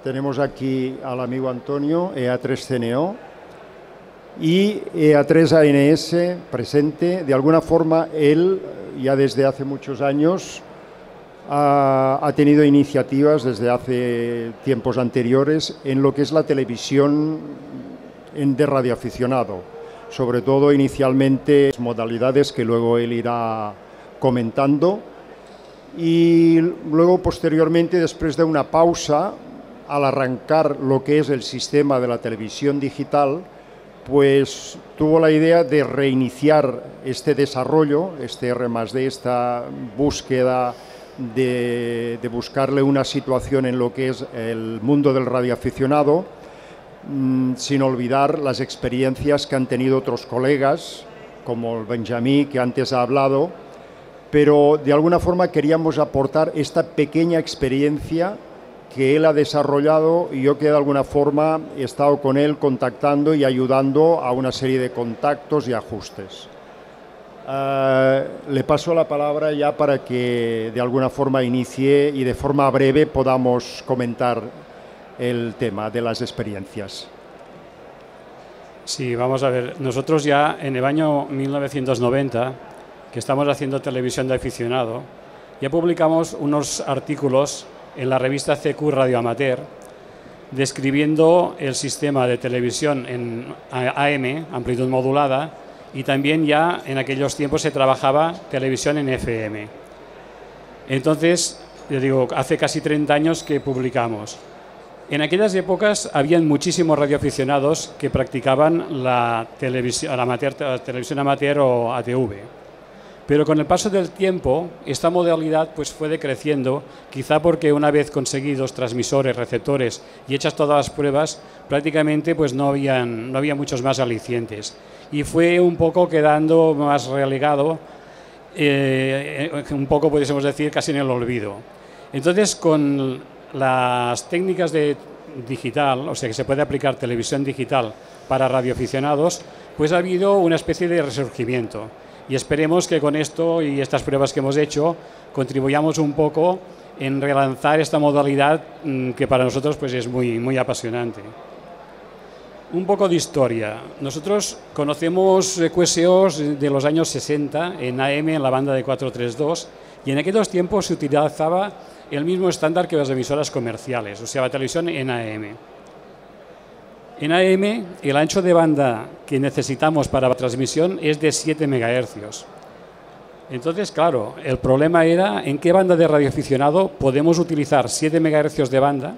Tenemos aquí al amigo Antonio, EA3CNO, y EA3ANS presente. De alguna forma, él, ya desde hace muchos años, ha tenido iniciativas desde hace tiempos anteriores en lo que es la televisión de radioaficionado, sobre todo inicialmente modalidades que luego él irá comentando, y luego posteriormente, después de una pausa, al arrancar lo que es el sistema de la televisión digital, pues tuvo la idea de reiniciar este desarrollo, este R+D, esta búsqueda de buscarle una situación en lo que es el mundo del radioaficionado, sin olvidar las experiencias que han tenido otros colegas, como el Benjamí, que antes ha hablado, pero de alguna forma queríamos aportar esta pequeña experiencia que él ha desarrollado, y yo que de alguna forma he estado con él contactando y ayudando a una serie de contactos y ajustes. Le paso la palabra ya para que de alguna forma inicie y de forma breve podamos comentar el tema de las experiencias. Sí, vamos a ver. Nosotros ya en el año 1990, que estamos haciendo televisión de aficionado, ya publicamos unos artículos en la revista CQ Radio Amateur, describiendo el sistema de televisión en AM, amplitud modulada, y también ya en aquellos tiempos se trabajaba televisión en FM. Entonces, yo digo, hace casi 30 años que publicamos. En aquellas épocas habían muchísimos radioaficionados que practicaban la televisión amateur o ATV. Pero con el paso del tiempo, esta modalidad pues fue decreciendo, quizá porque una vez conseguidos transmisores, receptores y hechas todas las pruebas, prácticamente pues no había muchos más alicientes. Y fue un poco quedando más relegado, un poco pudiésemos decir casi en el olvido. Entonces, con las técnicas de digital, o sea que se puede aplicar televisión digital para radioaficionados, pues ha habido una especie de resurgimiento. Y esperemos que con esto y estas pruebas que hemos hecho contribuyamos un poco en relanzar esta modalidad que para nosotros pues es muy apasionante. Un poco de historia. Nosotros conocemos QSOs de los años 60 en AM, en la banda de 432, y en aquellos tiempos se utilizaba el mismo estándar que las emisoras comerciales, o sea, la televisión en AM. En AM, el ancho de banda que necesitamos para la transmisión es de 7 MHz. Entonces, claro, el problema era en qué banda de radioaficionado podemos utilizar 7 MHz de banda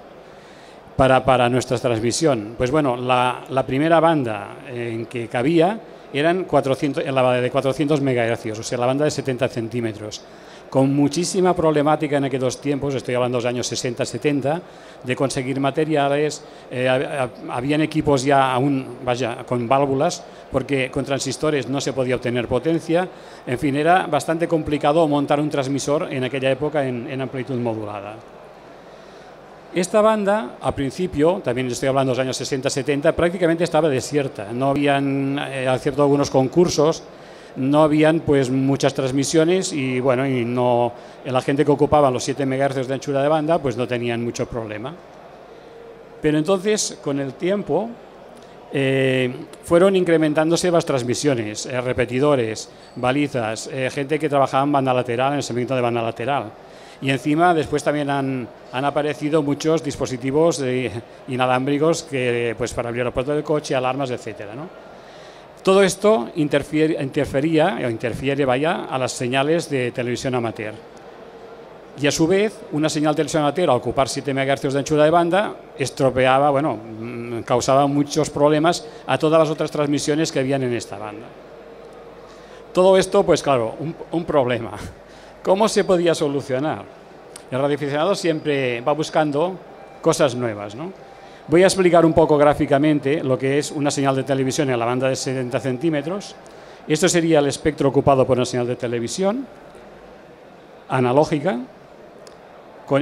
para nuestra transmisión. Pues bueno, la primera banda en que cabía eran la de 400 MHz, o sea, la banda de 70 centímetros. Con muchísima problemática en aquellos tiempos, estoy hablando de los años 60-70, de conseguir materiales, habían equipos ya aún, con válvulas, porque con transistores no se podía obtener potencia, en fin, era bastante complicado montar un transmisor en aquella época en amplitud modulada. Esta banda, al principio, también estoy hablando de los años 60-70, prácticamente estaba desierta, no habían, cierto, algunos concursos, no habían pues muchas transmisiones y bueno, la gente que ocupaba los 7 MHz de anchura de banda pues no tenían mucho problema. Pero entonces, con el tiempo, fueron incrementándose las transmisiones, repetidores, balizas, gente que trabajaba en banda lateral, en el segmento de banda lateral. Y encima después también han aparecido muchos dispositivos inalámbricos que, pues, para abrir la puerta del coche, alarmas, etcétera, ¿no? Todo esto interfiere a las señales de televisión amateur. Y a su vez, una señal de televisión amateur, al ocupar 7 MHz de anchura de banda, estropeaba, bueno, causaba muchos problemas a todas las otras transmisiones que habían en esta banda. Todo esto, pues claro, un problema. ¿Cómo se podía solucionar? El radioaficionado siempre va buscando cosas nuevas, ¿no? Voy a explicar un poco gráficamente lo que es una señal de televisión en la banda de 70 centímetros. Esto sería el espectro ocupado por una señal de televisión analógica.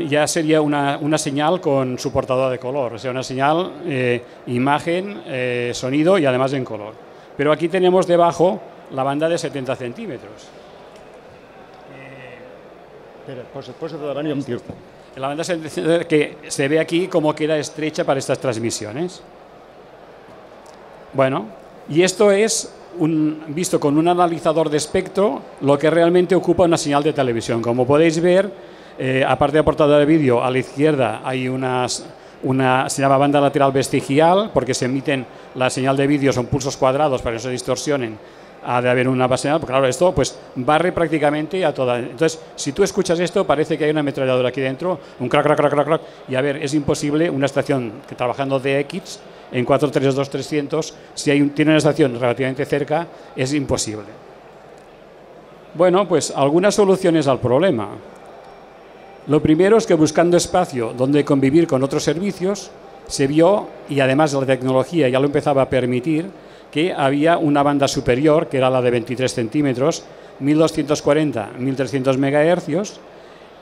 Ya sería una señal con su portador de color, o sea, una señal, imagen, sonido y además en color. Pero aquí tenemos debajo la banda de 70 centímetros. Espera, posa davant i em dius. La banda que se ve aquí como queda estrecha para estas transmisiones. Bueno, y esto es visto con un analizador de espectro lo que realmente ocupa una señal de televisión. Como podéis ver, aparte de portada de vídeo, a la izquierda hay se llama banda lateral vestigial, porque se emiten la señal de vídeo, son pulsos cuadrados para que no se distorsionen. Ha de haber una base señal, porque claro, esto pues barre prácticamente a toda. Entonces, si tú escuchas esto, parece que hay una ametralladora aquí dentro, un crack, crack, crack, crack, crack. Y a ver, es imposible una estación que trabajando DX en 432-300, si tiene una estación relativamente cerca, es imposible. Bueno, pues algunas soluciones al problema. Lo primero es que buscando espacio donde convivir con otros servicios, se vio, y además la tecnología ya lo empezaba a permitir, que había una banda superior, que era la de 23 centímetros, 1240-1300 MHz,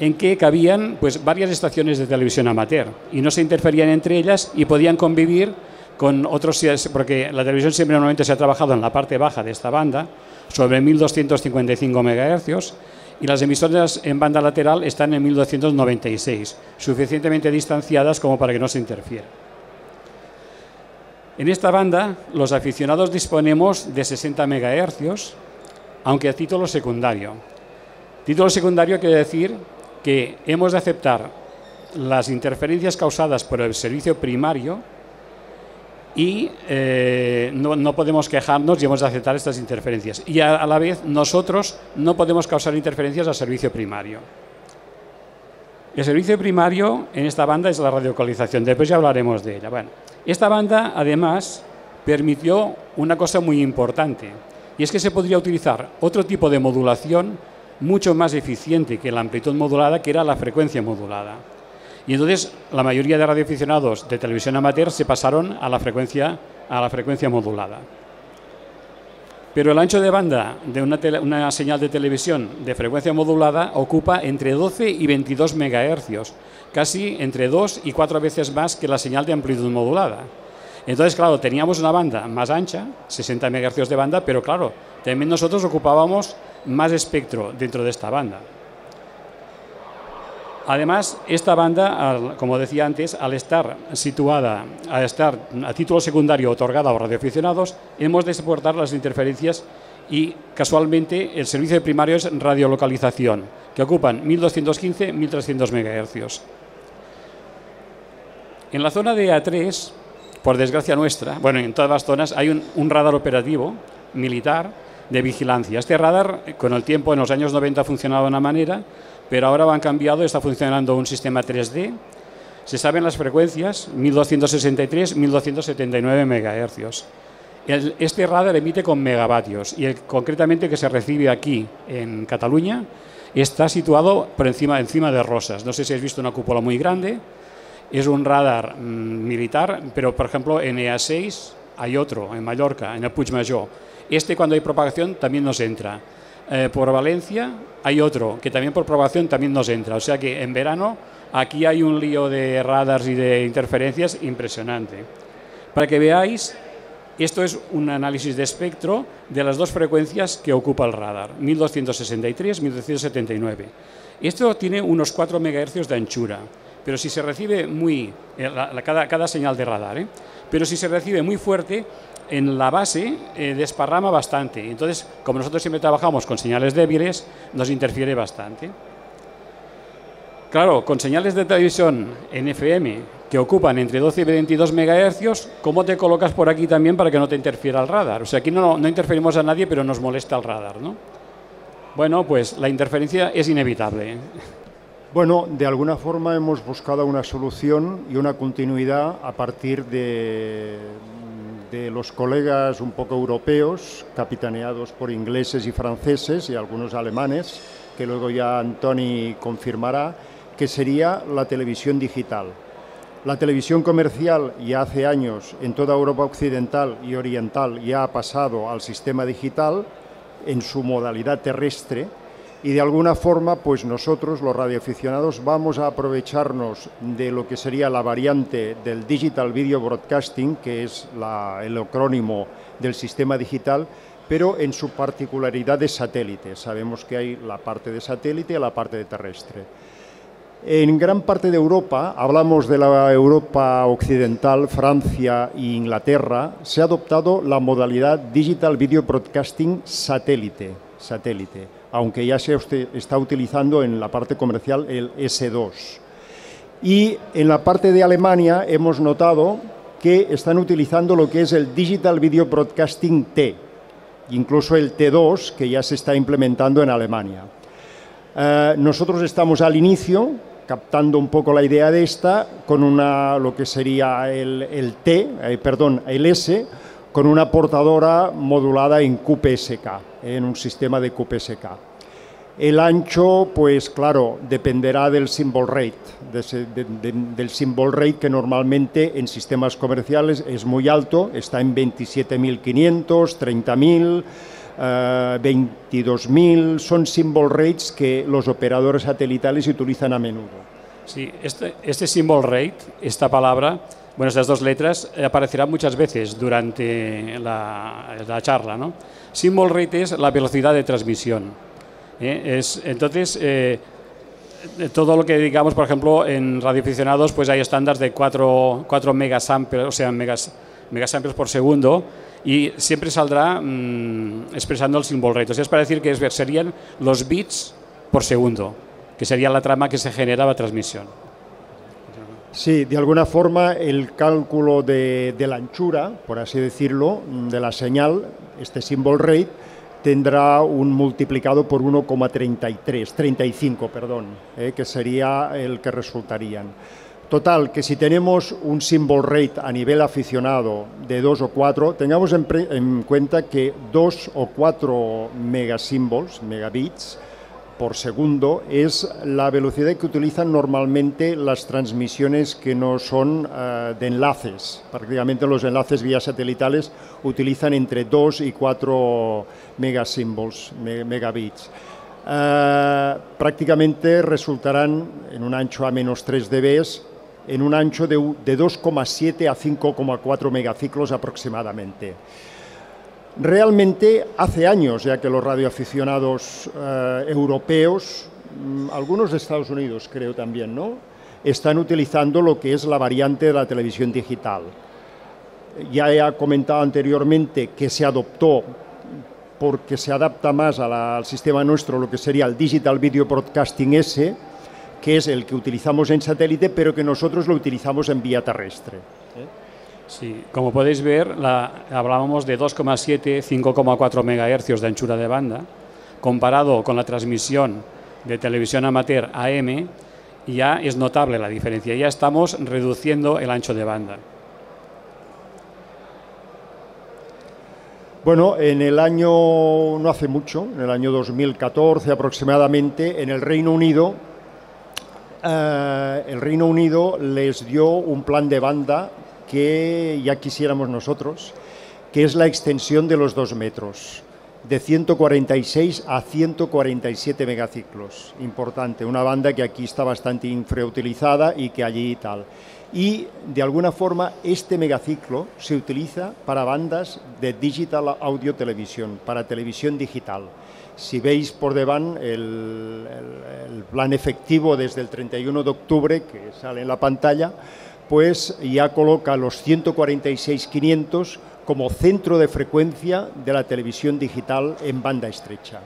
en que cabían pues, varias estaciones de televisión amateur y no se interferían entre ellas y podían convivir con otros, porque la televisión siempre normalmente se ha trabajado en la parte baja de esta banda, sobre 1255 MHz, y las emisoras en banda lateral están en 1296, suficientemente distanciadas como para que no se interfiera. En esta banda, los aficionados disponemos de 60 MHz, aunque a título secundario. Título secundario quiere decir que hemos de aceptar las interferencias causadas por el servicio primario y no podemos quejarnos y hemos de aceptar estas interferencias. Y a la vez, nosotros no podemos causar interferencias al servicio primario. El servicio primario en esta banda es la radiolocalización, después ya hablaremos de ella. Bueno, esta banda, además, permitió una cosa muy importante, y es que se podría utilizar otro tipo de modulación mucho más eficiente que la amplitud modulada, que era la frecuencia modulada. Y entonces la mayoría de radioaficionados de televisión amateur se pasaron a la frecuencia modulada. Pero el ancho de banda de una señal de televisión de frecuencia modulada ocupa entre 12 y 22 MHz, casi entre 2 y 4 veces más que la señal de amplitud modulada. Entonces, claro, teníamos una banda más ancha, 60 MHz de banda, pero claro, también nosotros ocupábamos más espectro dentro de esta banda. Además, esta banda, como decía antes, al estar a título secundario otorgada a los radioaficionados, hemos de soportar las interferencias y, casualmente, el servicio primario es radiolocalización, que ocupan 1215-1300 MHz. En la zona de A3, por desgracia nuestra, bueno, en todas las zonas hay un radar operativo militar de vigilancia. Este radar, con el tiempo, en los años 90 funcionaba de una manera, pero ahora han cambiado, está funcionando un sistema 3D. Se saben las frecuencias, 1263-1279 MHz. Este radar emite con megavatios y concretamente que se recibe aquí en Cataluña está situado por encima de Rosas. No sé si habéis visto una cúpula muy grande. Es un radar militar, pero por ejemplo en EA6 hay otro, en Mallorca, en el Puigmajor. Cuando hay propagación también nos entra. Por Valencia hay otro que también por propagación también nos entra. O sea que en verano aquí hay un lío de radars y de interferencias impresionante. Para que veáis, esto es un análisis de espectro de las dos frecuencias que ocupa el radar, 1263 y 1279. Esto tiene unos 4 MHz de anchura, pero si se recibe cada señal de radar, pero si se recibe muy fuerte, en la base desparrama bastante. Entonces, como nosotros siempre trabajamos con señales débiles, nos interfiere bastante. Claro, con señales de televisión en FM que ocupan entre 12 y 22 MHz, ¿cómo te colocas por aquí también para que no te interfiera el radar? O sea, aquí no interferimos a nadie, pero nos molesta el radar, ¿no? Bueno, pues la interferencia es inevitable. Bueno, de alguna forma hemos buscado una solución y una continuidad a partir de los colegas un poco europeos, capitaneados por ingleses y franceses y algunos alemanes, que luego ya Antoni confirmará, que sería la televisión digital. La televisión comercial ya hace años en toda Europa occidental y oriental ya ha pasado al sistema digital en su modalidad terrestre y de alguna forma pues nosotros los radioaficionados vamos a aprovecharnos de lo que sería la variante del Digital Video Broadcasting, que es el acrónimo del sistema digital, pero en su particularidad de satélite. Sabemos que hay la parte de satélite y la parte de terrestre. En gran parte de Europa, hablamos de la Europa occidental, Francia e Inglaterra, se ha adoptado la modalidad Digital Video Broadcasting satélite, aunque ya se está utilizando en la parte comercial el S2. Y en la parte de Alemania hemos notado que están utilizando lo que es el Digital Video Broadcasting T, incluso el T2, que ya se está implementando en Alemania. Nosotros estamos al inicio, captando un poco la idea de esta, con lo que sería el S, con una portadora modulada en QPSK, en un sistema de QPSK. El ancho, pues claro, dependerá del symbol rate, del symbol rate que normalmente en sistemas comerciales es muy alto, está en 27.500, 30.000, 22.000, son symbol rates que los operadores satelitales utilizan a menudo. Sí, este symbol rate, esta palabra, bueno, estas dos letras aparecerán muchas veces durante la charla, ¿no? Symbol rate es la velocidad de transmisión. Entonces, todo lo que digamos, por ejemplo, en radioaficionados, pues hay estándares de 4 megasamples, o sea, megasamples por segundo, y siempre saldrá expresando el symbol rate. O sea, es para decir que serían los bits por segundo, que sería la trama que se generaba transmisión. Sí, de alguna forma el cálculo de la anchura, por así decirlo, de la señal, este symbol rate, tendrá un multiplicado por 1,35, que sería el que resultarían. Total, que si tenemos un symbol rate a nivel aficionado de 2 o 4, tengamos en cuenta que 2 o 4 megabits por segundo es la velocidad que utilizan normalmente las transmisiones que no son de enlaces. Prácticamente los enlaces vía satelitales utilizan entre 2 y 4 megabits. Prácticamente resultarán en un ancho a menos 3 dB, en un ancho de 2,7 a 5,4 megaciclos aproximadamente. Realmente hace años ya que los radioaficionados europeos, algunos de Estados Unidos creo también, ¿no?, están utilizando lo que es la variante de la televisión digital. Ya he comentado anteriormente que se adoptó porque se adapta más al sistema nuestro, lo que sería el Digital Video Broadcasting S, que es el que utilizamos en satélite, pero que nosotros lo utilizamos en vía terrestre. Sí, como podéis ver, hablábamos de 2,7, 5,4 MHz de anchura de banda, comparado con la transmisión de televisión amateur AM, ya es notable la diferencia, ya estamos reduciendo el ancho de banda. Bueno, en el año, no hace mucho, en el año 2014 aproximadamente, en el Reino Unido les dio un plan de banda que ya quisiéramos nosotros, que es la extensión de los 2 metros, de 146 a 147 megaciclos. Importante, una banda que aquí está bastante infrautilizada y que allí y tal. Y de alguna forma este megaciclo se utiliza para bandas de Digital Audio Television, para televisión digital. Si veis por debajo el plan efectivo desde el 31 de octubre, que sale en la pantalla, pues ya coloca los 146.500 como centro de frecuencia de la televisión digital en banda estrecha.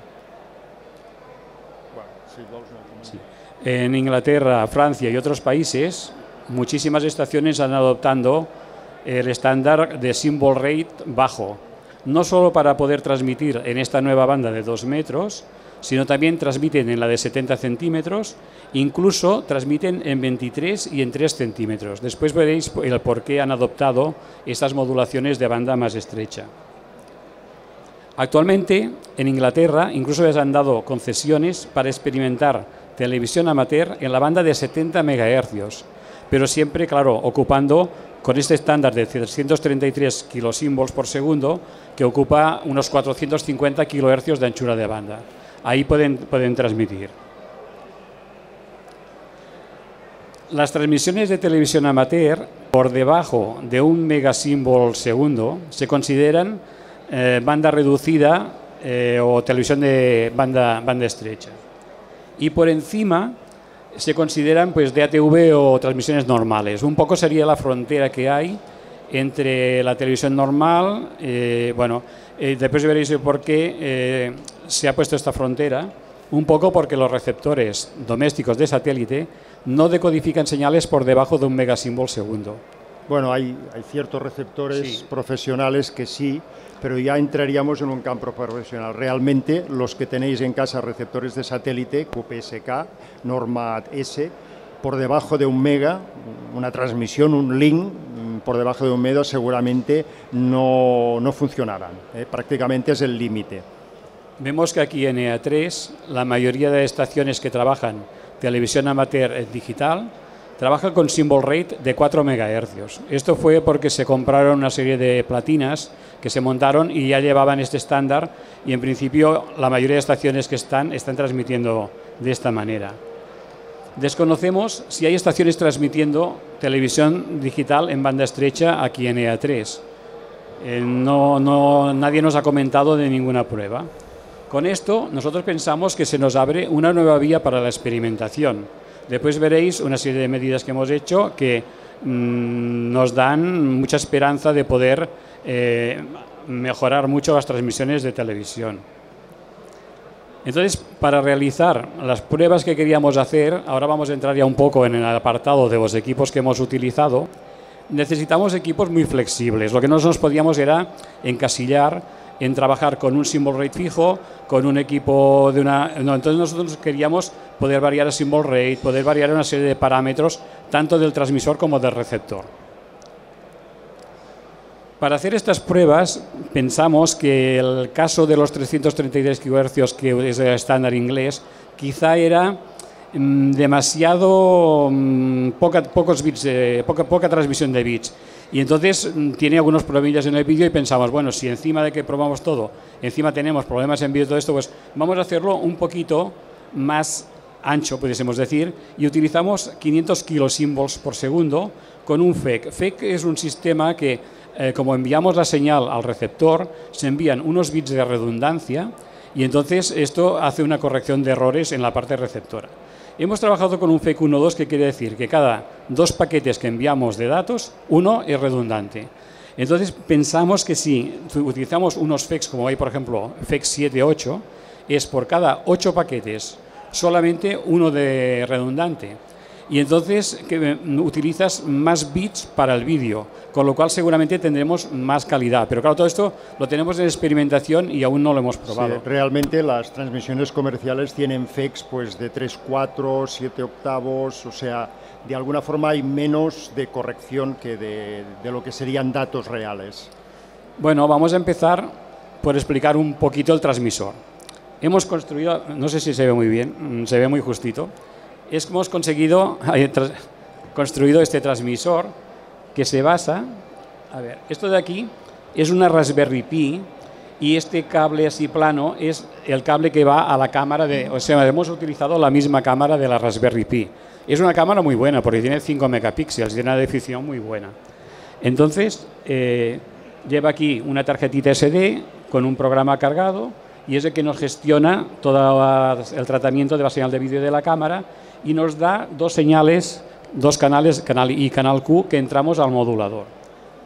Sí. En Inglaterra, Francia y otros países, muchísimas estaciones están adoptando el estándar de symbol rate bajo, no solo para poder transmitir en esta nueva banda de 2 metros, sino también transmiten en la de 70 centímetros, incluso transmiten en 23 y en 3 centímetros. Después veréis el por qué han adoptado estas modulaciones de banda más estrecha. Actualmente, en Inglaterra, incluso les han dado concesiones para experimentar televisión amateur en la banda de 70 MHz, pero siempre, claro, ocupando con este estándar de 333 kilosímbolos por segundo, que ocupa unos 450 kHz de anchura de banda. Ahí pueden transmitir. Las transmisiones de televisión amateur por debajo de 1 megasímbolo segundo se consideran banda reducida o televisión de banda estrecha. Y por encima se consideran pues DATV o transmisiones normales. Un poco sería la frontera que hay entre la televisión normal, después veréis por qué se ha puesto esta frontera, un poco porque los receptores domésticos de satélite no decodifican señales por debajo de 1 megasymbol segundo. Bueno, hay ciertos receptores profesionales que sí, pero ya entraríamos en un campo profesional. Realmente, los que tenéis en casa receptores de satélite, QPSK, Norma S, por debajo de 1 mega, una transmisión, un link, por debajo de 1 mega seguramente no funcionarán. Prácticamente es el límite. Vemos que aquí en EA3 la mayoría de estaciones que trabajan televisión amateur digital trabajan con symbol rate de 4 MHz. Esto fue porque se compraron una serie de platinas que se montaron y ya llevaban este estándar, y en principio la mayoría de estaciones que están transmitiendo de esta manera. Desconocemos si hay estaciones transmitiendo televisión digital en banda estrecha aquí en EA3. Nadie nos ha comentado de ninguna prueba. Con esto nosotros pensamos que se nos abre una nueva vía para la experimentación. Después veréis una serie de medidas que hemos hecho que nos dan mucha esperanza de poder mejorar mucho las transmisiones de televisión. Entonces, para realizar las pruebas que queríamos hacer, ahora vamos a entrar ya un poco en el apartado de los equipos que hemos utilizado. Necesitamos equipos muy flexibles. Lo que no nos podíamos era encasillar en trabajar con un symbol rate fijo, con un equipo de una... No, entonces nosotros queríamos poder variar el symbol rate, poder variar una serie de parámetros, tanto del transmisor como del receptor. Para hacer estas pruebas, pensamos que el caso de los 333 kHz, que es el estándar inglés, quizá era demasiado pocos bits, poca transmisión de bits. Y entonces tiene algunos problemillas en el vídeo y pensamos, bueno, si encima de que probamos todo, encima tenemos problemas en vídeo y todo esto, pues vamos a hacerlo un poquito más ancho, pudiésemos decir, y utilizamos 500 kilosímbolos por segundo con un FEC. FEC es un sistema que, como enviamos la señal al receptor, se envían unos bits de redundancia y entonces esto hace una corrección de errores en la parte receptora. Hemos trabajado con un FEC 1.2, que quiere decir que cada 2 paquetes que enviamos de datos, uno es redundante. Entonces pensamos que si utilizamos unos FECs como hay, por ejemplo, FEC 7.8, es por cada 8 paquetes solamente uno de redundante. Y entonces utilizas más bits para el vídeo, con lo cual seguramente tendremos más calidad. Pero claro, todo esto lo tenemos en experimentación y aún no lo hemos probado. Sí, realmente las transmisiones comerciales tienen FECs pues, de 3/4, 7 octavos, o sea, de alguna forma hay menos de corrección que de lo que serían datos reales. Bueno, vamos a empezar por explicar un poquito el transmisor. Hemos construido, no sé si se ve muy bien, se ve muy justito. Hemos construido este transmisor que se basa, a ver, esto de aquí es una Raspberry Pi y este cable así plano es el cable que va a la cámara o sea, hemos utilizado la misma cámara de la Raspberry Pi. Es una cámara muy buena porque tiene 5 megapíxeles, tiene una definición muy buena. Entonces, lleva aquí una tarjetita SD con un programa cargado y es el que nos gestiona todo el tratamiento de la señal de vídeo de la cámara y nos da 2 señales, 2 canales, canal I y canal Q, que entramos al modulador.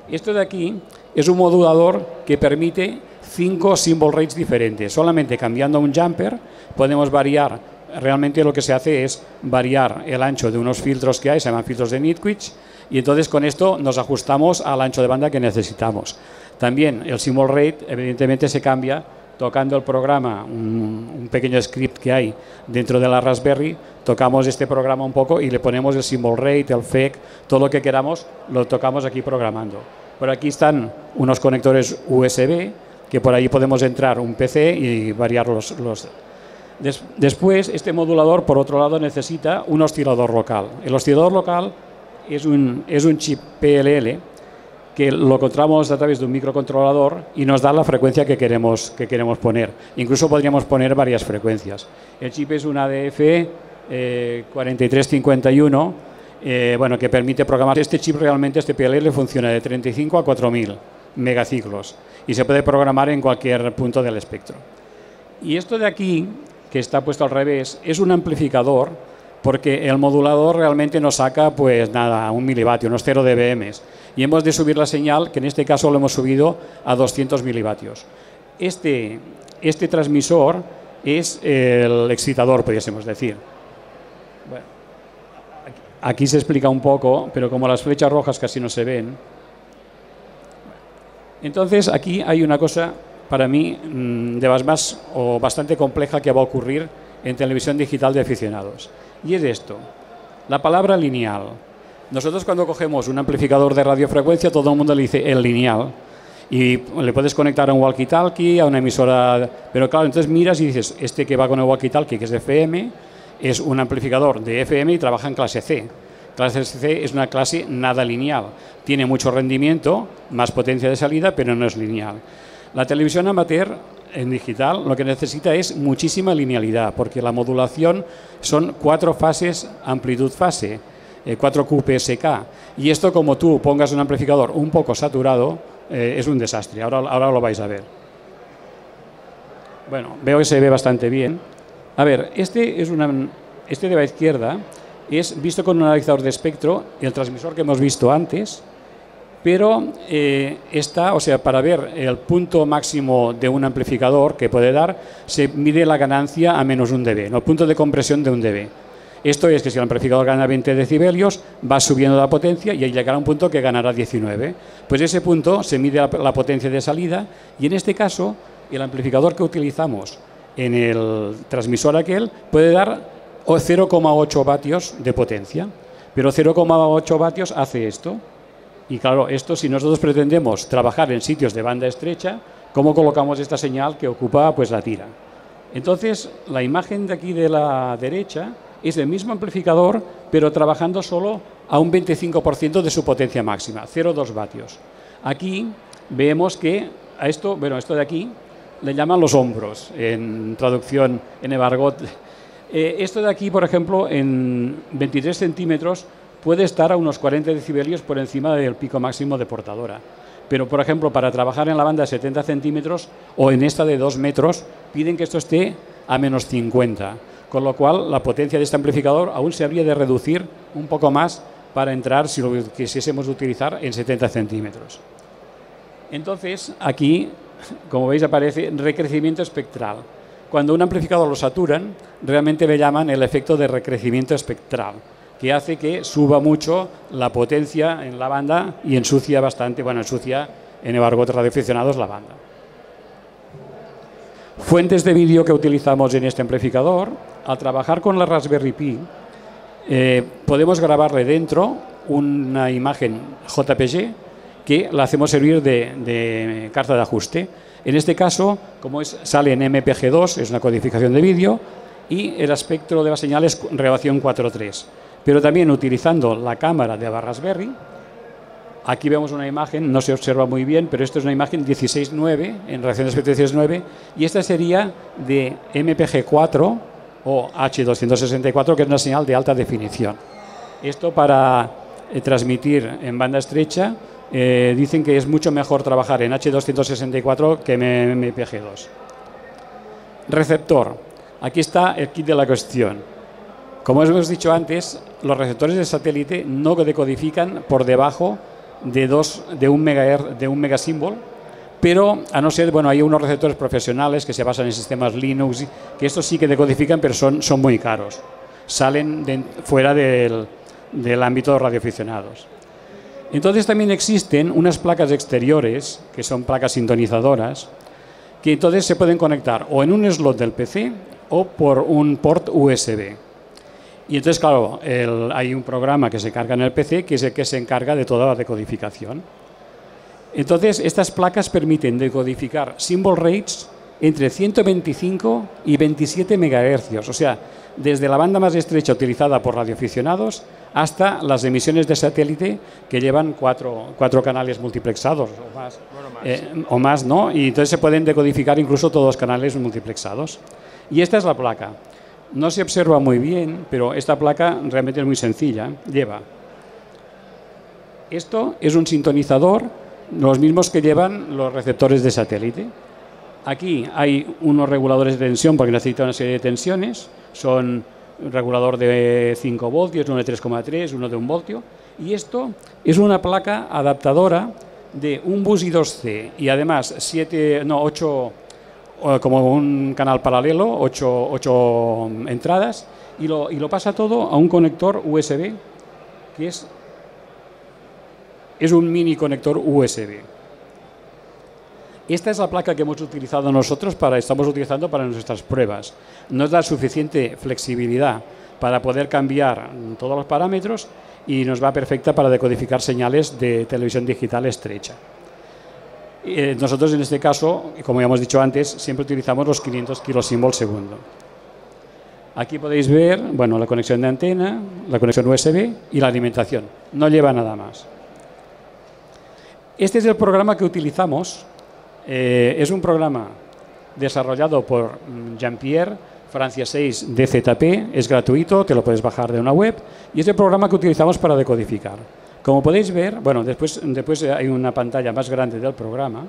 Esto de aquí es un modulador que permite 5 symbol rates diferentes. Solamente cambiando un jumper podemos variar. Realmente lo que se hace es variar el ancho de unos filtros que hay, se llaman filtros de Nitwich, y entonces con esto nos ajustamos al ancho de banda que necesitamos. También el symbol rate evidentemente se cambia tocando el programa, un pequeño script que hay dentro de la Raspberry, tocamos este programa un poco y le ponemos el symbol rate, el FEC, todo lo que queramos lo tocamos aquí programando. Por aquí están unos conectores USB, que por ahí podemos entrar un PC y variar los. Después, este modulador, por otro lado, necesita un oscilador local. El oscilador local es un chip PLL, que lo encontramos a través de un microcontrolador y nos da la frecuencia que queremos poner. Incluso podríamos poner varias frecuencias. El chip es un ADF 4351, bueno, que permite programar. Este chip realmente, este PLL, funciona de 35 a 4000 megaciclos y se puede programar en cualquier punto del espectro. Y esto de aquí, que está puesto al revés, es un amplificador porque el modulador realmente nos saca, pues nada, 1 milivatio, unos 0 dBm. Y hemos de subir la señal, que en este caso lo hemos subido a 200 milivatios. Este transmisor es el excitador, podríamos decir. Bueno, aquí se explica un poco, pero como las flechas rojas casi no se ven. Entonces, aquí hay una cosa, para mí, de las más o bastante compleja que va a ocurrir en televisión digital de aficionados. Y es esto, la palabra lineal. Nosotros cuando cogemos un amplificador de radiofrecuencia, todo el mundo le dice el lineal. Y le puedes conectar a un walkie-talkie, a una emisora... Pero claro, entonces miras y dices, este que va con el walkie-talkie, que es de FM, es un amplificador de FM y trabaja en clase C. Clase C es una clase nada lineal. Tiene mucho rendimiento, más potencia de salida, pero no es lineal. La televisión amateur en digital lo que necesita es muchísima linealidad, porque la modulación son 4 fases amplitud-fase, 4 QPSK. Y esto, como tú pongas un amplificador un poco saturado, es un desastre. Ahora lo vais a ver. Bueno, veo que se ve bastante bien. A ver, este de la izquierda es visto con un analizador de espectro, el transmisor que hemos visto antes, pero para ver el punto máximo de un amplificador que puede dar, se mide la ganancia a menos 1 dB, no, el punto de compresión de 1 dB. Esto es que si el amplificador gana 20 decibelios, va subiendo la potencia y llegará a un punto que ganará 19. Pues ese punto se mide la potencia de salida y en este caso el amplificador que utilizamos en el transmisor aquel puede dar 0,8 vatios de potencia, pero 0,8 vatios hace esto. Y claro, esto si nosotros pretendemos trabajar en sitios de banda estrecha, ¿cómo colocamos esta señal que ocupa pues la tira? Entonces, la imagen de aquí de la derecha es el mismo amplificador, pero trabajando solo a un 25% de su potencia máxima, 0,2 vatios. Aquí vemos que a esto, bueno, esto de aquí le llaman los hombros, en traducción en el argot. Esto de aquí, por ejemplo, en 23 centímetros puede estar a unos 40 decibelios por encima del pico máximo de portadora. Pero, por ejemplo, para trabajar en la banda de 70 centímetros o en esta de 2 metros, piden que esto esté a menos 50. Con lo cual, la potencia de este amplificador aún se habría de reducir un poco más para entrar, si lo quisiésemos utilizar, en 70 centímetros. Entonces, aquí, como veis, aparece recrecimiento espectral. Cuando un amplificador lo saturan, realmente le llaman el efecto de recrecimiento espectral, que hace que suba mucho la potencia en la banda y ensucia bastante, bueno, ensucia en el argot radioaficionados la banda. Fuentes de vídeo que utilizamos en este amplificador, al trabajar con la Raspberry Pi, podemos grabarle dentro una imagen JPG que la hacemos servir de carta de ajuste. En este caso, como sale en MPG2, es una codificación de vídeo, y el espectro de la señal es relación 4.3. Pero también utilizando la cámara de la Raspberry, aquí vemos una imagen, no se observa muy bien, pero esto es una imagen 16.9, en relación de espectro 16.9, y esta sería de MPG4 o H264, que es una señal de alta definición. Esto para transmitir en banda estrecha, dicen que es mucho mejor trabajar en H264 que en MPG2. Receptor. Aquí está el kit de la cuestión. Como hemos dicho antes, los receptores de satélite no decodifican por debajo de un megasymbol, pero a no ser, bueno, hay unos receptores profesionales que se basan en sistemas Linux, que estos sí que decodifican, pero son muy caros. Salen fuera del ámbito de radioaficionados. Entonces también existen unas placas exteriores, que son placas sintonizadoras, que entonces se pueden conectar o en un slot del PC o por un port USB. Y entonces, claro, hay un programa que se carga en el PC que es el que se encarga de toda la decodificación. Entonces, estas placas permiten decodificar symbol rates entre 125 y 27 MHz, o sea, desde la banda más estrecha utilizada por radioaficionados hasta las emisiones de satélite que llevan cuatro canales multiplexados o más, ¿no? Y entonces se pueden decodificar incluso todos los canales multiplexados. Y esta es la placa. No se observa muy bien, pero esta placa realmente es muy sencilla. Esto es un sintonizador, los mismos que llevan los receptores de satélite. Aquí hay unos reguladores de tensión porque necesita una serie de tensiones. Son un regulador de 5 voltios, uno de 3,3, uno de 1 voltio. Y esto es una placa adaptadora de un bus I2C y además 8, como un canal paralelo, 8 entradas, y lo pasa todo a un conector USB, que es un mini conector USB. Esta es la placa que hemos utilizado nosotros estamos utilizando para nuestras pruebas. Nos da suficiente flexibilidad para poder cambiar todos los parámetros y nos va perfecta para decodificar señales de televisión digital estrecha. Nosotros en este caso, como ya hemos dicho antes, siempre utilizamos los 500 kilosímbolos segundo. Aquí podéis ver, bueno, la conexión de antena, la conexión USB y la alimentación. No lleva nada más. Este es el programa que utilizamos. Es un programa desarrollado por Jean-Pierre, Francia 6 DZP, es gratuito, te lo puedes bajar de una web y es el programa que utilizamos para decodificar. Como podéis ver, bueno, después hay una pantalla más grande del programa,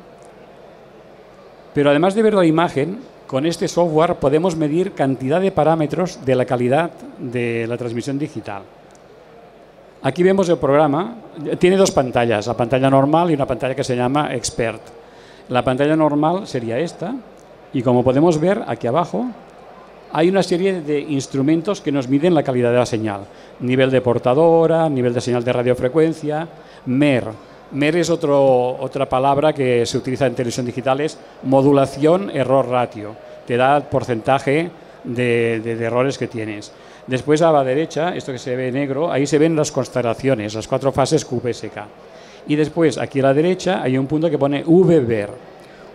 pero además de ver la imagen, con este software podemos medir cantidad de parámetros de la calidad de la transmisión digital. Aquí vemos el programa, tiene dos pantallas, la pantalla normal y una pantalla que se llama Expert. La pantalla normal sería esta y como podemos ver aquí abajo hay una serie de instrumentos que nos miden la calidad de la señal. Nivel de portadora, nivel de señal de radiofrecuencia, MER. MER es otra palabra que se utiliza en televisión digital, es modulación error ratio. Te da el porcentaje de errores que tienes. Después a la derecha, esto que se ve negro, ahí se ven las constelaciones, las 4 fases QPSK. Y después, aquí a la derecha, hay un punto que pone VBER.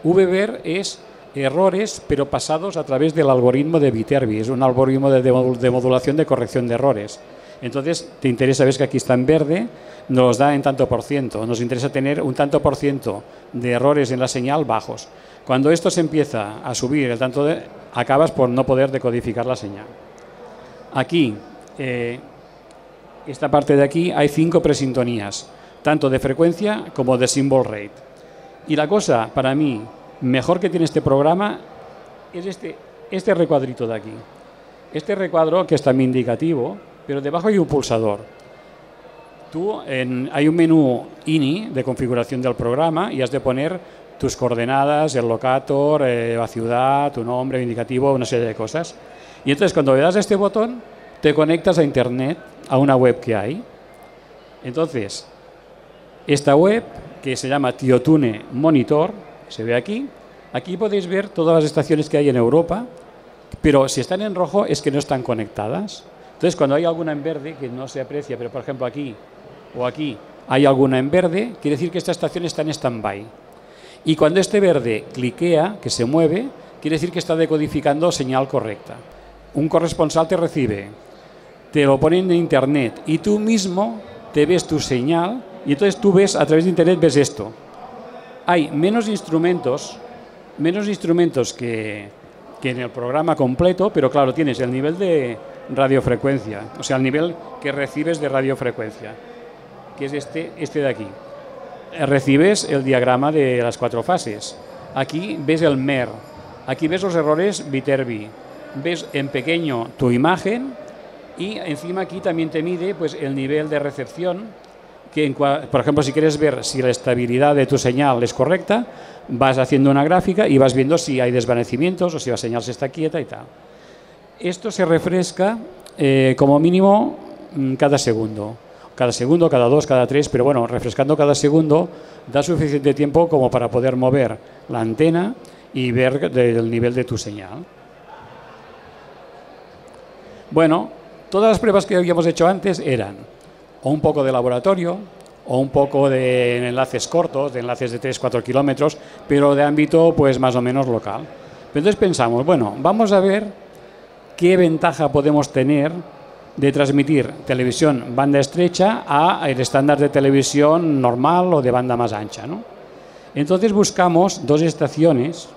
VBER es errores, pero pasados a través del algoritmo de Viterbi. Es un algoritmo de modulación de corrección de errores. Entonces, te interesa, ves que aquí está en verde, nos da en tanto por ciento. Nos interesa tener un tanto por ciento de errores en la señal bajos. Cuando esto se empieza a subir, acabas por no poder decodificar la señal. Aquí, esta parte de aquí, hay 5 presintonías, tanto de frecuencia como de symbol rate. Y la cosa, para mí, mejor que tiene este programa es este recuadrito de aquí. Este recuadro, que es también indicativo, pero debajo hay un pulsador. Hay un menú INI de configuración del programa y has de poner tus coordenadas, el locator, la ciudad, tu nombre, indicativo, una serie de cosas. Y entonces cuando le das a este botón, te conectas a internet, a una web que hay. Entonces, esta web, que se llama Tiotune Monitor, se ve aquí. Aquí podéis ver todas las estaciones que hay en Europa, pero si están en rojo es que no están conectadas. Entonces, cuando hay alguna en verde, que no se aprecia, pero por ejemplo aquí o aquí hay alguna en verde, quiere decir que esta estación está en stand-by. Y cuando este verde cliquea, que se mueve, quiere decir que está decodificando señal correcta. Un corresponsal te recibe, te lo ponen en internet y tú mismo te ves tu señal y entonces tú ves, a través de internet ves esto. Hay menos instrumentos que en el programa completo, pero claro, tienes el nivel de radiofrecuencia, o sea, el nivel que recibes de radiofrecuencia, que es este de aquí. Recibes el diagrama de las 4 fases. Aquí ves el MER, aquí ves los errores Viterbi, ves en pequeño tu imagen y encima aquí también te mide pues, el nivel de recepción, que por ejemplo, si quieres ver si la estabilidad de tu señal es correcta, vas haciendo una gráfica y vas viendo si hay desvanecimientos o si la señal se está quieta y tal. Esto se refresca como mínimo cada segundo. Cada segundo, cada 2, cada 3, pero bueno, refrescando cada segundo da suficiente tiempo como para poder mover la antena y ver el nivel de tu señal. Bueno, todas las pruebas que habíamos hecho antes eran o un poco de laboratorio o un poco de enlaces cortos, de enlaces de 3-4 kilómetros, pero de ámbito pues más o menos local. Entonces pensamos, bueno, vamos a ver qué ventaja podemos tener de transmitir televisión banda estrecha a el estándar de televisión normal o de banda más ancha, ¿no? Entonces buscamos 2 estaciones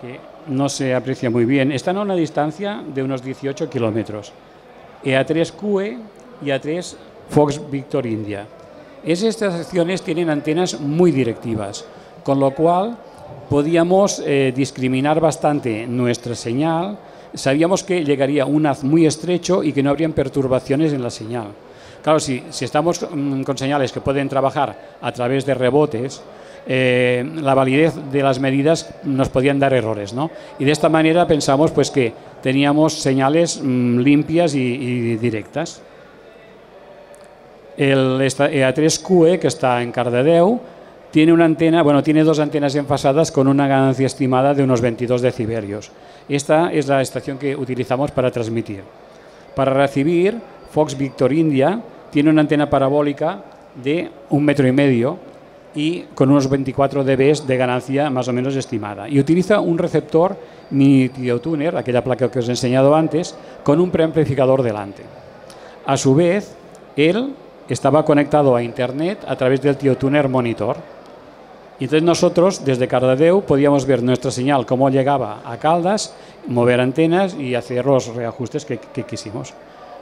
que no se aprecia muy bien, están a una distancia de unos 18 kilómetros, EA3QE y A3 Fox Victor India. Esas estaciones tienen antenas muy directivas, con lo cual podíamos discriminar bastante nuestra señal sabíamos que llegaría un haz muy estrecho y que no habrían perturbaciones en la señal. Claro, si estamos con señales que pueden trabajar a través de rebotes, la validez de las medidas nos podían dar errores, ¿no? Y de esta manera pensamos pues que teníamos señales limpias y directas. El EA3QE, que está en Cardedeu, tiene una antena, bueno, tiene dos antenas enfasadas con una ganancia estimada de unos 22 decibelios. Esta es la estación que utilizamos para transmitir. Para recibir, Fox Victor India tiene una antena parabólica de 1,5 metros y con unos 24 dB de ganancia más o menos estimada. Y utiliza un receptor mini TioTuner, aquella placa que os he enseñado antes, con un preamplificador delante. A su vez, él estaba conectado a Internet a través del TioTuner Monitor. Y entonces nosotros, desde Cardedeu, podíamos ver nuestra señal, cómo llegaba a Caldas, mover antenas y hacer los reajustes que quisimos.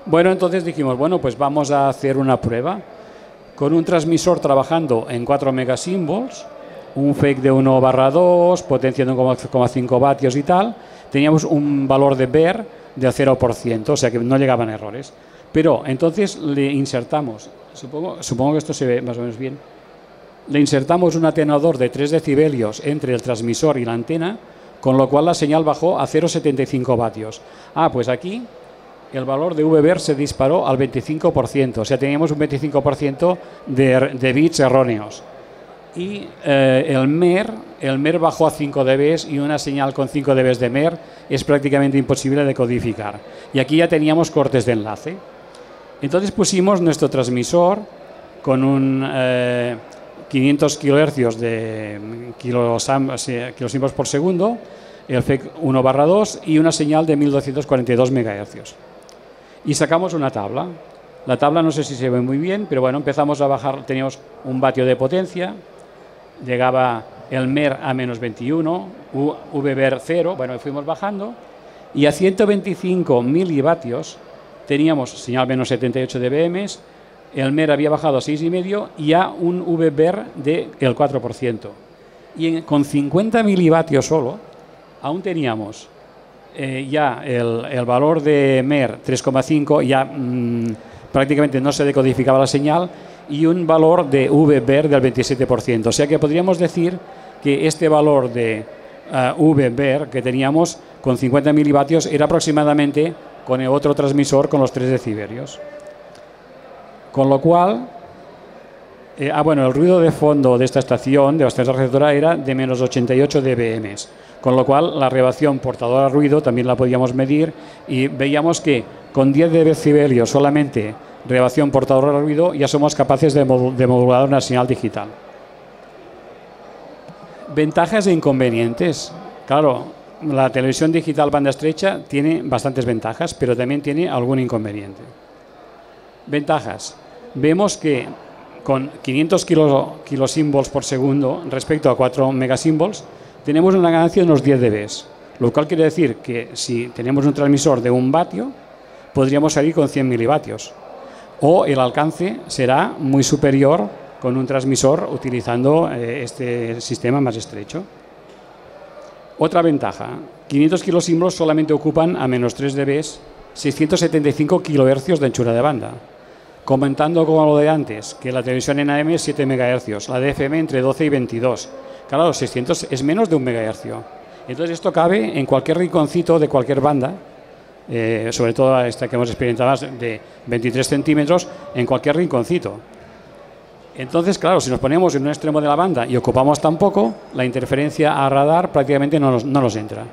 Bueno, entonces dijimos, bueno, pues vamos a hacer una prueba con un transmisor trabajando en 4 megasímbolos, un fake de 1/2, potencia de 1,5 vatios y tal. Teníamos un valor de BER del 0%, o sea que no llegaban errores. Pero entonces le insertamos, supongo que esto se ve más o menos bien, le insertamos un atenuador de 3 decibelios entre el transmisor y la antena, con lo cual la señal bajó a 0,75 vatios. Pues aquí el valor de VBER se disparó al 25%, o sea, teníamos un 25% de bits erróneos. Y el MER bajó a 5 dB y una señal con 5 dB de MER es prácticamente imposible de codificar. Y aquí ya teníamos cortes de enlace. Entonces pusimos nuestro transmisor con un 500 kHz de kilosimbos por segundo, el FEC 1/2 y una señal de 1242 MHz. Y sacamos una tabla. La tabla no sé si se ve muy bien, pero bueno, empezamos a bajar, teníamos 1 vatio de potencia, llegaba el MER a menos 21, VBER 0, bueno, fuimos bajando, y a 125 milivatios teníamos señal menos 78 dBm, el MER había bajado a 6,5 y a un VBER del 4%. Y con 50 milivatios solo, aún teníamos ya el valor de MER 3,5, ya prácticamente no se decodificaba la señal, y un valor de VBER del 27%. O sea que podríamos decir que este valor de VBER que teníamos con 50 milivatios era aproximadamente con el otro transmisor con los 3 decibelios. Con lo cual, bueno, el ruido de fondo de esta estación, de esta receptora, era de menos 88 dBm. Con lo cual, la reacción portadora a ruido también la podíamos medir y veíamos que con 10 decibelios solamente reacción portadora a ruido ya somos capaces de modular una señal digital. Ventajas e inconvenientes. Claro, la televisión digital banda estrecha tiene bastantes ventajas, pero también tiene algún inconveniente. Ventajas. Vemos que con 500 kilosímbolos por segundo respecto a 4 megasímbolos tenemos una ganancia de unos 10 dB, lo cual quiere decir que si tenemos un transmisor de 1 vatio podríamos salir con 100 milivatios, o el alcance será muy superior con un transmisor utilizando este sistema más estrecho. Otra ventaja, 500 kilosímbolos solamente ocupan a menos 3 dB 675 kHz de anchura de banda. Comentando como lo de antes, que la televisión en AM es 7 MHz, la de FM entre 12 y 22. Claro, 600 es menos de 1 MHz. Entonces esto cabe en cualquier rinconcito de cualquier banda, sobre todo esta que hemos experimentado más de 23 centímetros, en cualquier rinconcito. Entonces, claro, si nos ponemos en un extremo de la banda y ocupamos tan poco, la interferencia a radar prácticamente no nos entra.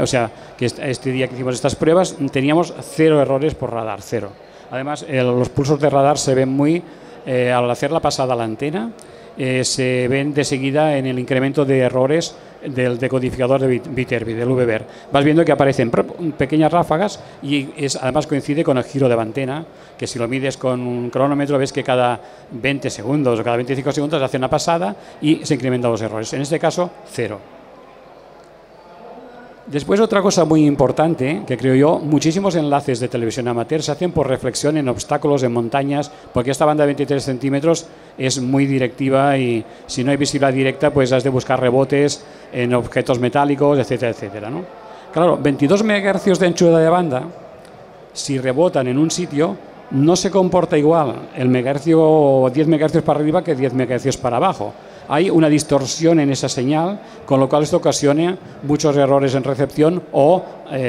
O sea, que este día que hicimos estas pruebas teníamos 0 errores por radar, 0. Además, los pulsos de radar se ven muy, al hacer la pasada a la antena, se ven de seguida en el incremento de errores del decodificador de Viterbi, del VBER. Vas viendo que aparecen pequeñas ráfagas y además coincide con el giro de la antena, que si lo mides con un cronómetro ves que cada 20 segundos o cada 25 segundos hace una pasada y se incrementan los errores. En este caso, 0. Después, otra cosa muy importante, que creo yo, muchísimos enlaces de televisión amateur se hacen por reflexión en obstáculos, en montañas, porque esta banda de 23 centímetros es muy directiva y si no hay visibilidad directa, pues has de buscar rebotes en objetos metálicos, etcétera, etcétera, ¿no? Claro, 22 MHz de anchura de banda, si rebotan en un sitio, no se comporta igual el megahercio 10 MHz para arriba que 10 MHz para abajo. Hay una distorsión en esa señal, con lo cual esto ocasiona muchos errores en recepción o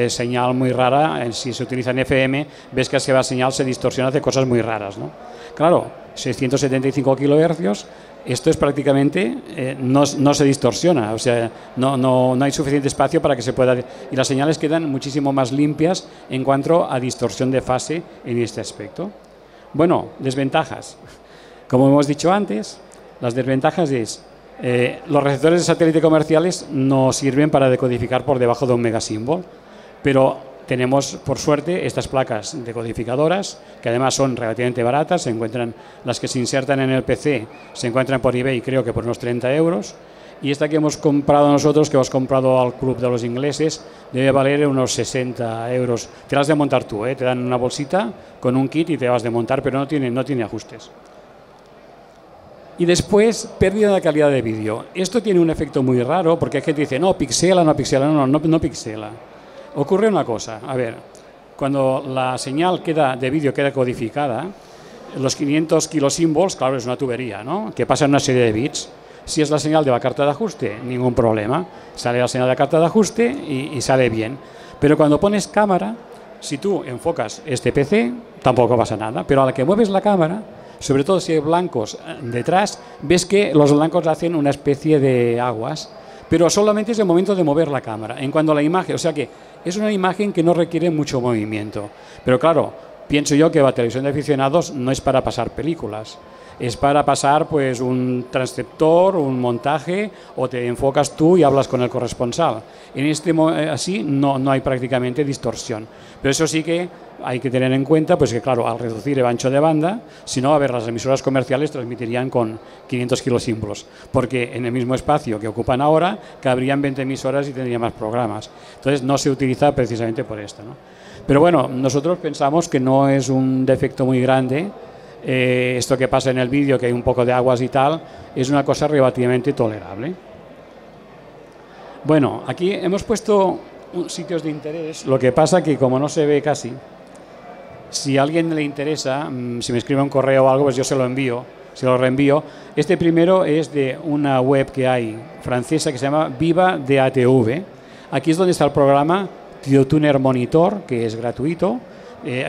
señal muy rara. Si se utiliza en FM, ves que la señal se distorsiona, hace cosas muy raras, ¿no? Claro, 675 kHz, esto es prácticamente, no se distorsiona, o sea, no hay suficiente espacio para que se pueda... Y las señales quedan muchísimo más limpias en cuanto a distorsión de fase en este aspecto. Bueno, desventajas. Como hemos dicho antes, las desventajas es, los receptores de satélite comerciales no sirven para decodificar por debajo de un megasymbol, pero tenemos, por suerte, estas placas decodificadoras, que además son relativamente baratas, se encuentran, las que se insertan en el PC, se encuentran por eBay, creo que por unos 30 euros, y esta que hemos comprado nosotros, que hemos comprado al club de los ingleses, debe valer unos 60 euros. Te las has de montar tú, te dan una bolsita con un kit y te vas de montar, pero no tiene ajustes. Y después, pérdida de calidad de vídeo. Esto tiene un efecto muy raro, porque hay gente que dice, no pixela, no pixela. Ocurre una cosa, a ver, cuando la señal de vídeo queda codificada, los 500 kilosímbolos, claro, es una tubería, ¿no?, que pasa en una serie de bits. Si es la señal de la carta de ajuste, ningún problema. Sale la señal de la carta de ajuste y sale bien. Pero cuando pones cámara, si tú enfocas este PC, tampoco pasa nada. Pero a la que mueves la cámara, sobre todo si hay blancos detrás, ves que los blancos hacen una especie de aguas, pero solamente es el momento de mover la cámara. En cuanto a la imagen, o sea que es una imagen que no requiere mucho movimiento. Pero claro, pienso yo que la televisión de aficionados no es para pasar películas. Es para pasar pues un transceptor, un montaje, o te enfocas tú y hablas con el corresponsal. Así no hay prácticamente distorsión. Pero eso sí que hay que tener en cuenta pues que, claro, al reducir el ancho de banda, si no, a ver, las emisoras comerciales transmitirían con 500 kilosímbolos, porque en el mismo espacio que ocupan ahora cabrían 20 emisoras y tendrían más programas. Entonces no se utiliza precisamente por esto, ¿no? Pero bueno, nosotros pensamos que no es un defecto muy grande. Esto que pasa en el vídeo, que hay un poco de aguas y tal, es una cosa relativamente tolerable. Bueno, aquí hemos puesto sitios de interés, lo que pasa que como no se ve casi, si a alguien le interesa, si me escribe un correo o algo, pues yo se lo reenvío. Este primero es de una web que hay francesa que se llama Viva DATV. Aquí es donde está el programa TioTuner Monitor, que es gratuito.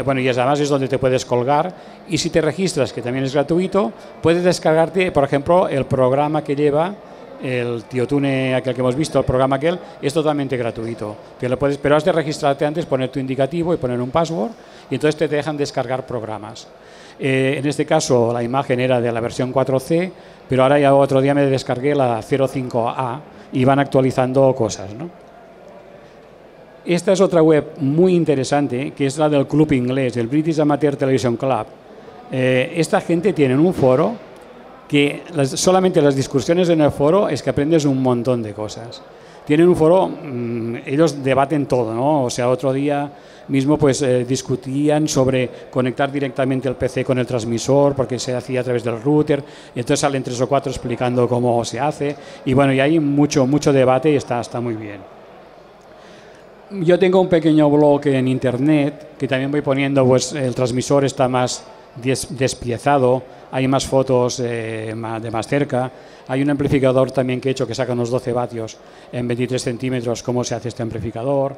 Bueno, y además es donde te puedes colgar, y si te registras, que también es gratuito, puedes descargarte, por ejemplo, el programa que lleva el TioTune, aquel que hemos visto, el programa aquel, es totalmente gratuito. Pero has de registrarte antes, poner tu indicativo y poner un password, y entonces te dejan descargar programas. En este caso la imagen era de la versión 4C, pero ahora ya otro día me descargué la 05A y van actualizando cosas, ¿no? Esta es otra web muy interesante, que es la del club inglés, el British Amateur Television Club. Esta gente tiene un foro que solamente las discusiones en el foro es que aprendes un montón de cosas. Tienen un foro, ellos debaten todo, ¿no? O sea, otro día mismo pues discutían sobre conectar directamente el PC con el transmisor, porque se hacía a través del router, y entonces salen 3 o 4 explicando cómo se hace, y bueno, y hay mucho debate y está muy bien. Yo tengo un pequeño blog en internet que también voy poniendo, pues el transmisor está más despiezado, hay más fotos de más cerca, hay un amplificador también que he hecho que saca unos 12 vatios en 23 centímetros, cómo se hace este amplificador,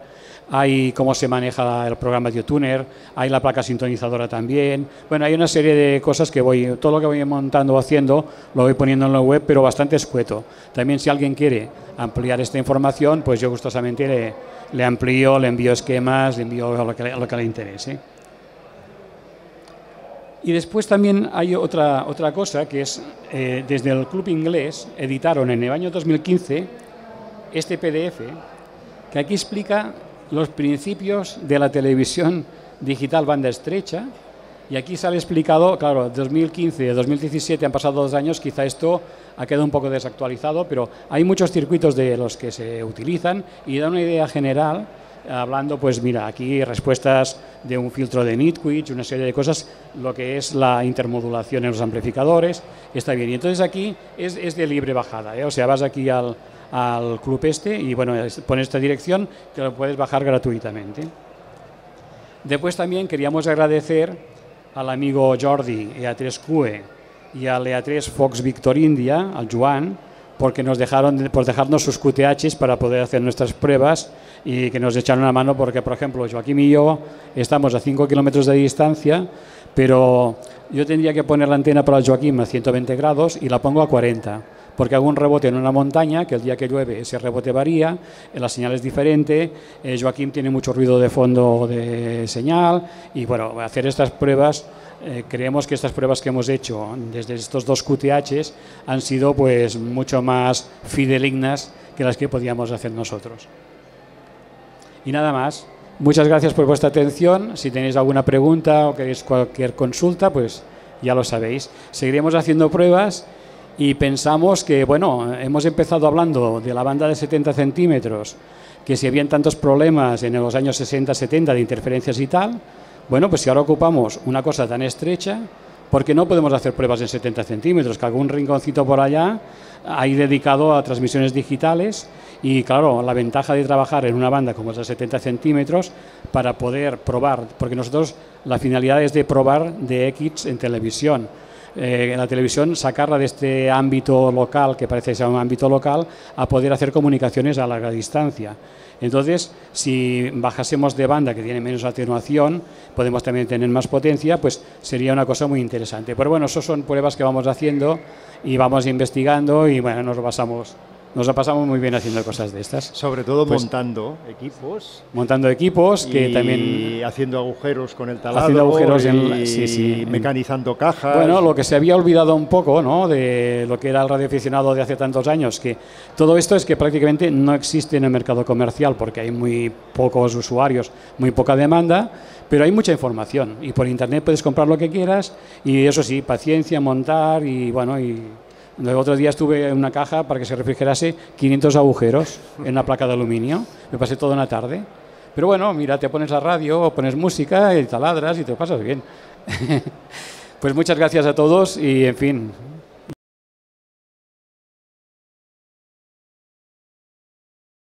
hay cómo se maneja el programa TioTuner, hay la placa sintonizadora también. Bueno, hay una serie de cosas que todo lo que voy montando o haciendo lo voy poniendo en la web, pero bastante escueto. También si alguien quiere ampliar esta información, pues yo gustosamente le amplío, le envío esquemas, le envío lo que le interese. Y después también hay otra cosa, que es, desde el club inglés editaron en el año 2015 este PDF, que aquí explica los principios de la televisión digital banda estrecha, y aquí sale explicado, claro, 2015 y 2017 han pasado 2 años, quizá esto ha quedado un poco desactualizado, pero hay muchos circuitos de los que se utilizan y da una idea general, hablando, pues mira, aquí respuestas de un filtro de Nitwich, una serie de cosas, lo que es la intermodulación en los amplificadores, está bien. Y entonces aquí es de libre bajada, o sea, vas aquí al al club este y bueno, pones esta dirección que lo puedes bajar gratuitamente. Después también queríamos agradecer al amigo Jordi EA3QE y al EA3 Fox Victor India, al Joan, porque nos dejaron por dejarnos sus QTHs para poder hacer nuestras pruebas y que nos echaron una mano porque, por ejemplo, Joaquim y yo estamos a 5 kilómetros de distancia, pero yo tendría que poner la antena para el Joaquim a 120 grados y la pongo a 40, porque hago un rebote en una montaña, que el día que llueve ese rebote varía, la señal es diferente, Joaquim tiene mucho ruido de fondo de señal y bueno, hacer estas pruebas, creemos que estas pruebas que hemos hecho desde estos dos QTHs han sido pues mucho más fidedignas que las que podíamos hacer nosotros. Y nada más. Muchas gracias por vuestra atención. Si tenéis alguna pregunta o queréis cualquier consulta, pues ya lo sabéis. Seguiremos haciendo pruebas y pensamos que, bueno, hemos empezado hablando de la banda de 70 centímetros, que si habían tantos problemas en los años 60-70 de interferencias y tal, bueno, pues si ahora ocupamos una cosa tan estrecha, ¿por qué no podemos hacer pruebas en 70 centímetros? Que algún rinconcito por allá hay dedicado a transmisiones digitales y claro, la ventaja de trabajar en una banda como es de 70 centímetros para poder probar, porque nosotros la finalidad es de probar DX en televisión. En la televisión sacarla de este ámbito local, que parece ser un ámbito local, a poder hacer comunicaciones a larga distancia. Entonces, si bajásemos de banda, que tiene menos atenuación, podemos también tener más potencia, pues sería una cosa muy interesante. Pero bueno, eso son pruebas que vamos haciendo y vamos investigando y bueno, nos lo pasamos muy bien haciendo cosas de estas. Sobre todo pues, montando equipos. Montando equipos que y también... haciendo agujeros con el taladro. Haciendo agujeros y mecanizando cajas. Bueno, lo que se había olvidado un poco, ¿no?, de lo que era el radioaficionado de hace tantos años, que todo esto es que prácticamente no existe en el mercado comercial porque hay muy pocos usuarios, muy poca demanda, pero hay mucha información y por internet puedes comprar lo que quieras y eso sí, paciencia, montar y bueno... y el otro día estuve en una caja para que se refrigerase 500 agujeros en una placa de aluminio. Me pasé toda una tarde. Pero bueno, mira, te pones la radio o pones música y taladras y te lo pasas bien. Pues muchas gracias a todos y, en fin,